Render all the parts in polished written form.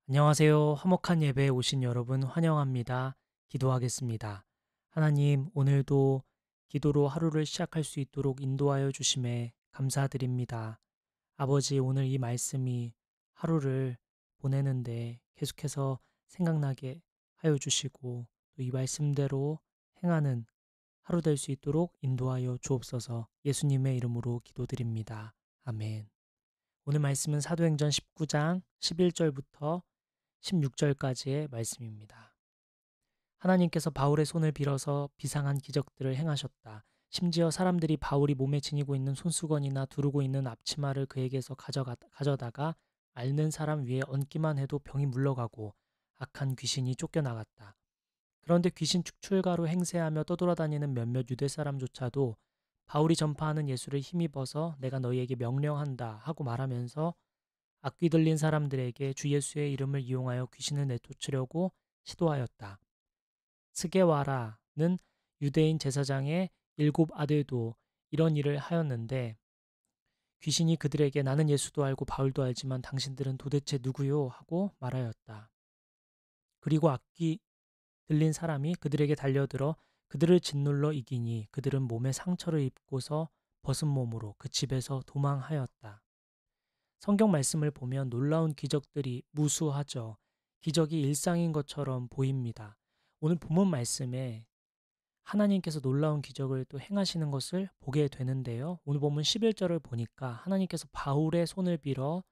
안녕하세요. 화목한 예배에 오신 여러분 환영합니다. 기도하겠습니다. 하나님, 오늘도 기도로 하루를 시작할 수 있도록 인도하여 주심에 감사드립니다. 아버지, 오늘 이 말씀이 하루를 보내는데 계속해서 생각나게 하여 주시고 또 이 말씀대로 행하는 하루 될 수 있도록 인도하여 주옵소서. 예수님의 이름으로 기도드립니다. 아멘. 오늘 말씀은 사도행전 19장 11절부터 16절까지의 말씀입니다. 하나님께서 바울의 손을 빌어서 비상한 기적들을 행하셨다. 심지어 사람들이 바울이 몸에 지니고 있는 손수건이나 두르고 있는 앞치마를 그에게서 가져다가 앓는 사람 위에 얹기만 해도 병이 물러가고 악한 귀신이 쫓겨나갔다. 그런데 귀신 축출가로 행세하며 떠돌아다니는 몇몇 유대 사람조차도 바울이 전파하는 예수를 힘입어서 내가 너희에게 명령한다 하고 말하면서 악귀 들린 사람들에게 주 예수의 이름을 이용하여 귀신을 내쫓으려고 시도하였다. 스게와라는 유대인 제사장의 7 아들도 이런 일을 하였는데 귀신이 그들에게 나는 예수도 알고 바울도 알지만 당신들은 도대체 누구요? 하고 말하였다. 그리고 악귀 들린 사람이 그들에게 달려들어 그들을 짓눌러 이기니 그들은 몸에 상처를 입고서 벗은 몸으로 그 집에서 도망하였다. 성경 말씀을 보면 놀라운 기적들이 무수하죠. 기적이 일상인 것처럼 보입니다. 오늘 본문 말씀에 하나님께서 놀라운 기적을 또 행하시는 것을 보게 되는데요. 오늘 본문 11절을 보니까 하나님께서 바울의 손을 빌어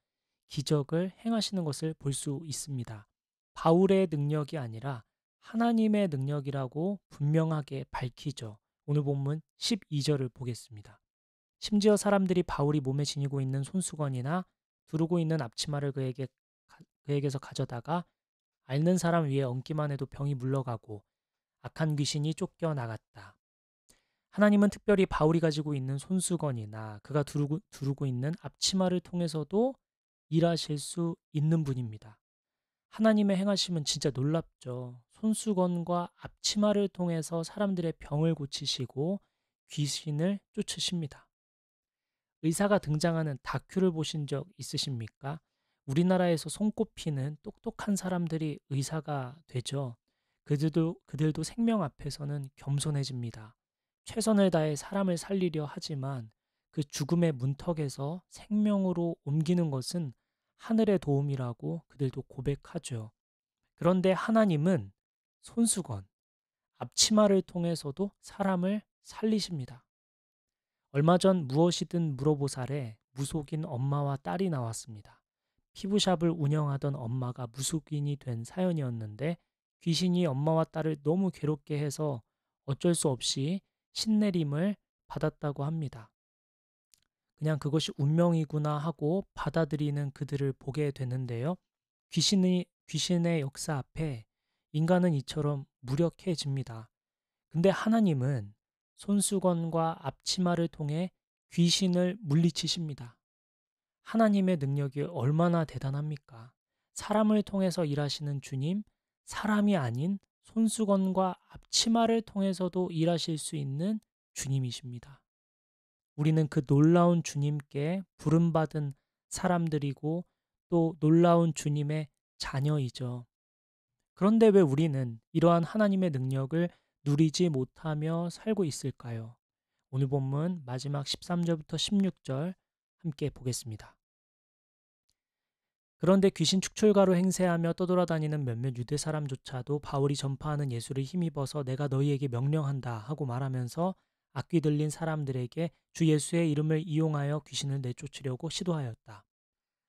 기적을 행하시는 것을 볼 수 있습니다. 바울의 능력이 아니라 하나님의 능력이라고 분명하게 밝히죠. 오늘 본문 12절을 보겠습니다. 심지어 사람들이 바울이 몸에 지니고 있는 손수건이나 두르고 있는 앞치마를 그에게서 가져다가 앓는 사람 위에 얹기만 해도 병이 물러가고 악한 귀신이 쫓겨나갔다. 하나님은 특별히 바울이 가지고 있는 손수건이나 그가 두르고 있는 앞치마를 통해서도 일하실 수 있는 분입니다. 하나님의 행하심은 진짜 놀랍죠. 손수건과 앞치마를 통해서 사람들의 병을 고치시고 귀신을 쫓으십니다. 의사가 등장하는 다큐를 보신 적 있으십니까? 우리나라에서 손꼽히는 똑똑한 사람들이 의사가 되죠. 그들도 생명 앞에서는 겸손해집니다. 최선을 다해 사람을 살리려 하지만 그 죽음의 문턱에서 생명으로 옮기는 것은 하늘의 도움이라고 그들도 고백하죠. 그런데 하나님은 손수건, 앞치마를 통해서도 사람을 살리십니다. 얼마 전 무엇이든 물어보살에 무속인 엄마와 딸이 나왔습니다. 피부샵을 운영하던 엄마가 무속인이 된 사연이었는데 귀신이 엄마와 딸을 너무 괴롭게 해서 어쩔 수 없이 신내림을 받았다고 합니다. 그냥 그것이 운명이구나 하고 받아들이는 그들을 보게 되는데요. 귀신의 역사 앞에 인간은 이처럼 무력해집니다. 근데 하나님은 손수건과 앞치마를 통해 귀신을 물리치십니다. 하나님의 능력이 얼마나 대단합니까? 사람을 통해서 일하시는 주님, 사람이 아닌 손수건과 앞치마를 통해서도 일하실 수 있는 주님이십니다. 우리는 그 놀라운 주님께 부름받은 사람들이고 또 놀라운 주님의 자녀이죠. 그런데 왜 우리는 이러한 하나님의 능력을 누리지 못하며 살고 있을까요? 오늘 본문 마지막 13절부터 16절 함께 보겠습니다. 그런데 귀신 축출가로 행세하며 떠돌아다니는 몇몇 유대 사람조차도 바울이 전파하는 예수를 힘입어서 내가 너희에게 명령한다 하고 말하면서 악귀 들린 사람들에게 주 예수의 이름을 이용하여 귀신을 내쫓으려고 시도하였다.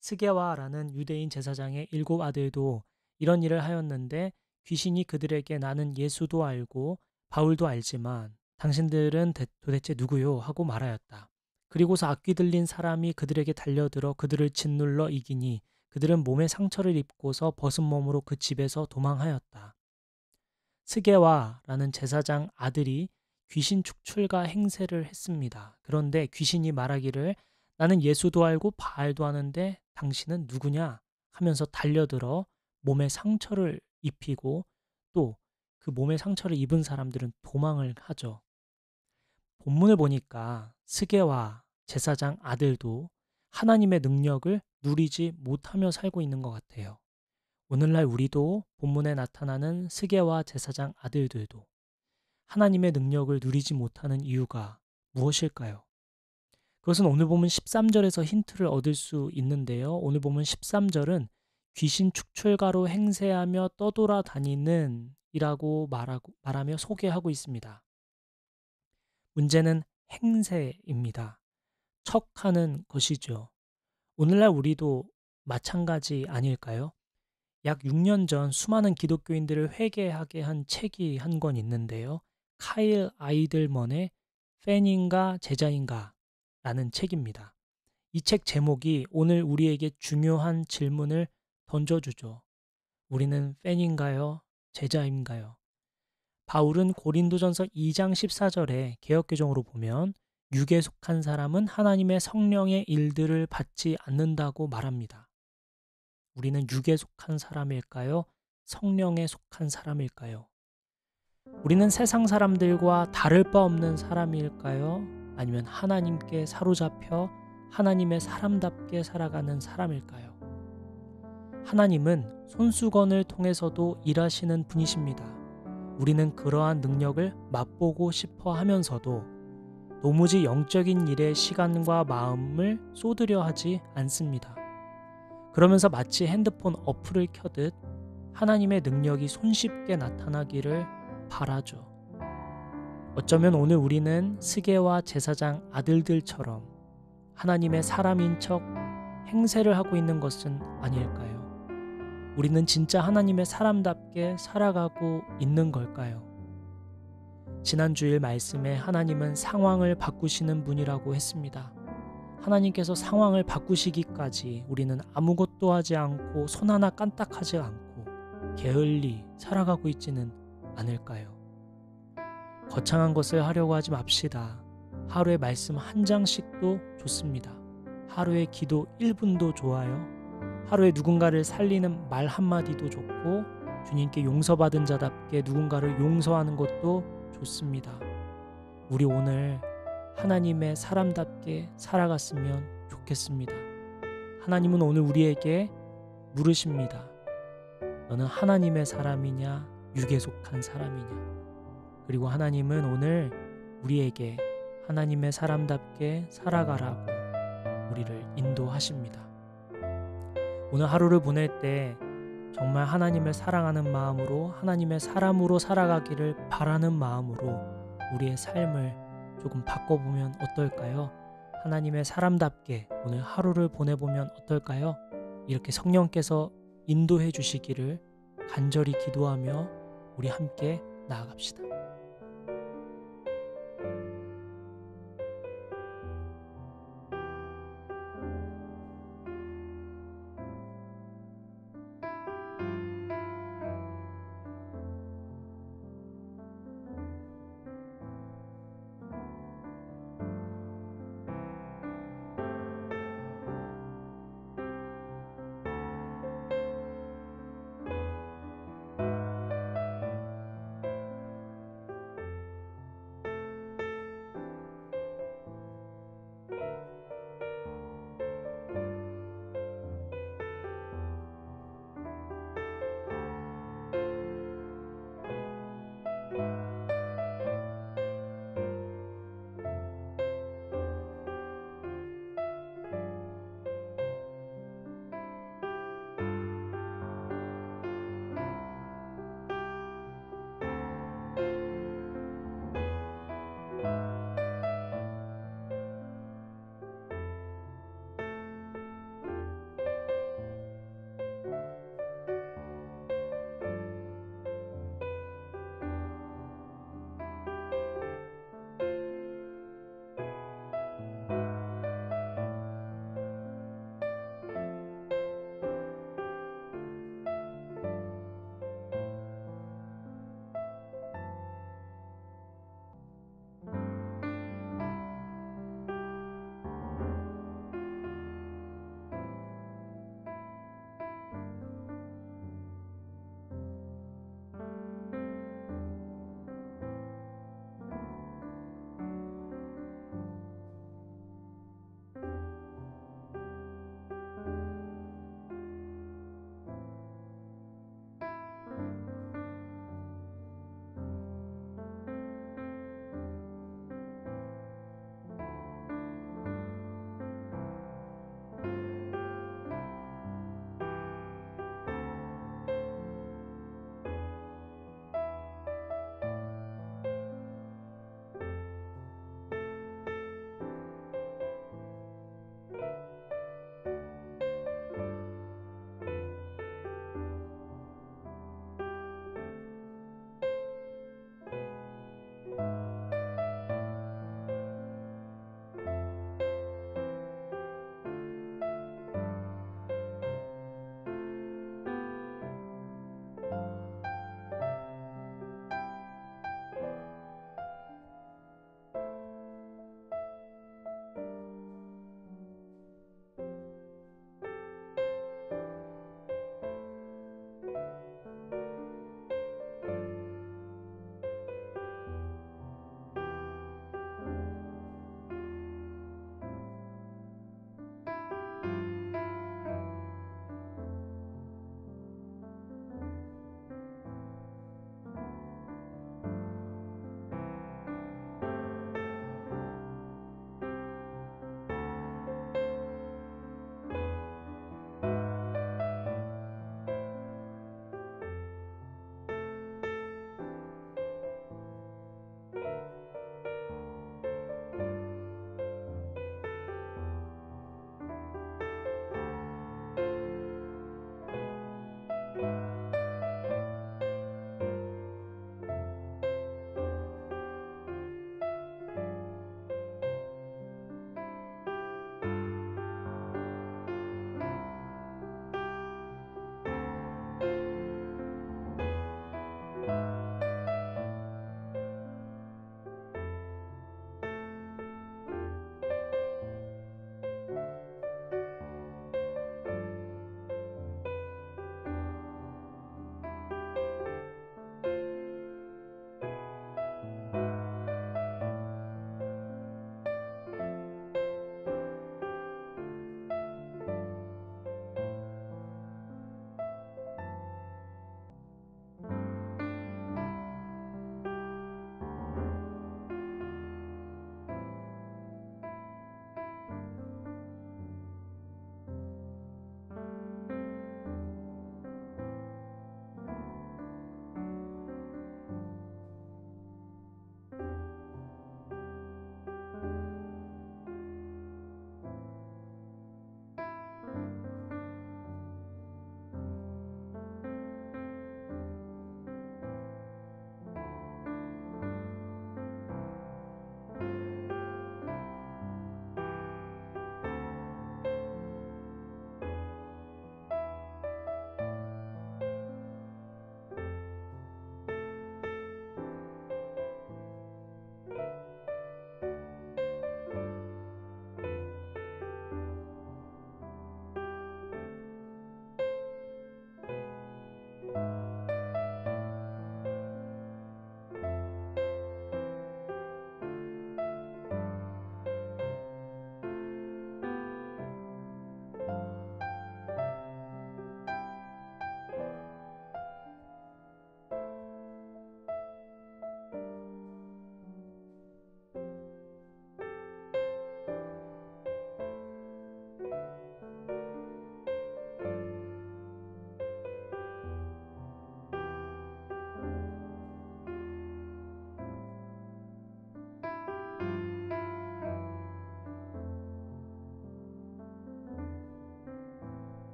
스게와라는 유대인 제사장의 7 아들도 이런 일을 하였는데 귀신이 그들에게 나는 예수도 알고 바울도 알지만 당신들은 도대체 누구요? 하고 말하였다. 그리고서 악귀 들린 사람이 그들에게 달려들어 그들을 짓눌러 이기니 그들은 몸에 상처를 입고서 벗은 몸으로 그 집에서 도망하였다. 스게와라는 제사장 아들이 귀신 축출가 행세를 했습니다. 그런데 귀신이 말하기를 나는 예수도 알고 바알도 아는데 당신은 누구냐? 하면서 달려들어 몸에 상처를 입히고 또 그 몸에 상처를 입은 사람들은 도망을 하죠. 본문을 보니까 스게와 제사장 아들도 하나님의 능력을 누리지 못하며 살고 있는 것 같아요. 오늘날 우리도 본문에 나타나는 스게와 제사장 아들들도 하나님의 능력을 누리지 못하는 이유가 무엇일까요? 그것은 오늘 보면 13절에서 힌트를 얻을 수 있는데요. 오늘 보면 13절은 귀신 축출가로 행세하며 떠돌아다니는 이라고 말하며 소개하고 있습니다. 문제는 행세입니다. 척하는 것이죠. 오늘날 우리도 마찬가지 아닐까요? 약 6년 전 수많은 기독교인들을 회개하게 한 책이 한 권 있는데요. 카일 아이들먼의 팬인가 제자인가 라는 책입니다. 이 책 제목이 오늘 우리에게 중요한 질문을 던져주죠. 우리는 팬인가요? 제자인가요? 바울은 고린도전서 2장 14절에 개역개정으로 보면 육에 속한 사람은 하나님의 성령의 일들을 받지 않는다고 말합니다. 우리는 육에 속한 사람일까요? 성령에 속한 사람일까요? 우리는 세상 사람들과 다를 바 없는 사람일까요? 아니면 하나님께 사로잡혀 하나님의 사람답게 살아가는 사람일까요? 하나님은 손수건을 통해서도 일하시는 분이십니다. 우리는 그러한 능력을 맛보고 싶어 하면서도 도무지 영적인 일에 시간과 마음을 쏟으려 하지 않습니다. 그러면서 마치 핸드폰 어플을 켜듯 하나님의 능력이 손쉽게 나타나기를 바라죠. 어쩌면 오늘 우리는 스게와 제사장 아들들처럼 하나님의 사람인 척 행세를 하고 있는 것은 아닐까요? 우리는 진짜 하나님의 사람답게 살아가고 있는 걸까요? 지난 주일 말씀에 하나님은 상황을 바꾸시는 분이라고 했습니다. 하나님께서 상황을 바꾸시기까지 우리는 아무것도 하지 않고 손 하나 깐딱하지 않고 게을리 살아가고 있지는 않을까요? 거창한 것을 하려고 하지 맙시다. 하루에 말씀 한 장씩도 좋습니다. 하루에 기도 1분도 좋아요. 하루에 누군가를 살리는 말 한마디도 좋고 주님께 용서받은 자답게 누군가를 용서하는 것도 좋습니다. 우리 오늘 하나님의 사람답게 살아갔으면 좋겠습니다. 하나님은 오늘 우리에게 물으십니다. 너는 하나님의 사람이냐, 육에 속한 사람이냐? 그리고 하나님은 오늘 우리에게 하나님의 사람답게 살아가라고 우리를 인도하십니다. 오늘 하루를 보낼 때 정말 하나님을 사랑하는 마음으로 하나님의 사람으로 살아가기를 바라는 마음으로 우리의 삶을 조금 바꿔보면 어떨까요? 하나님의 사람답게 오늘 하루를 보내보면 어떨까요? 이렇게 성령께서 인도해 주시기를 간절히 기도하며 우리 함께 나아갑시다.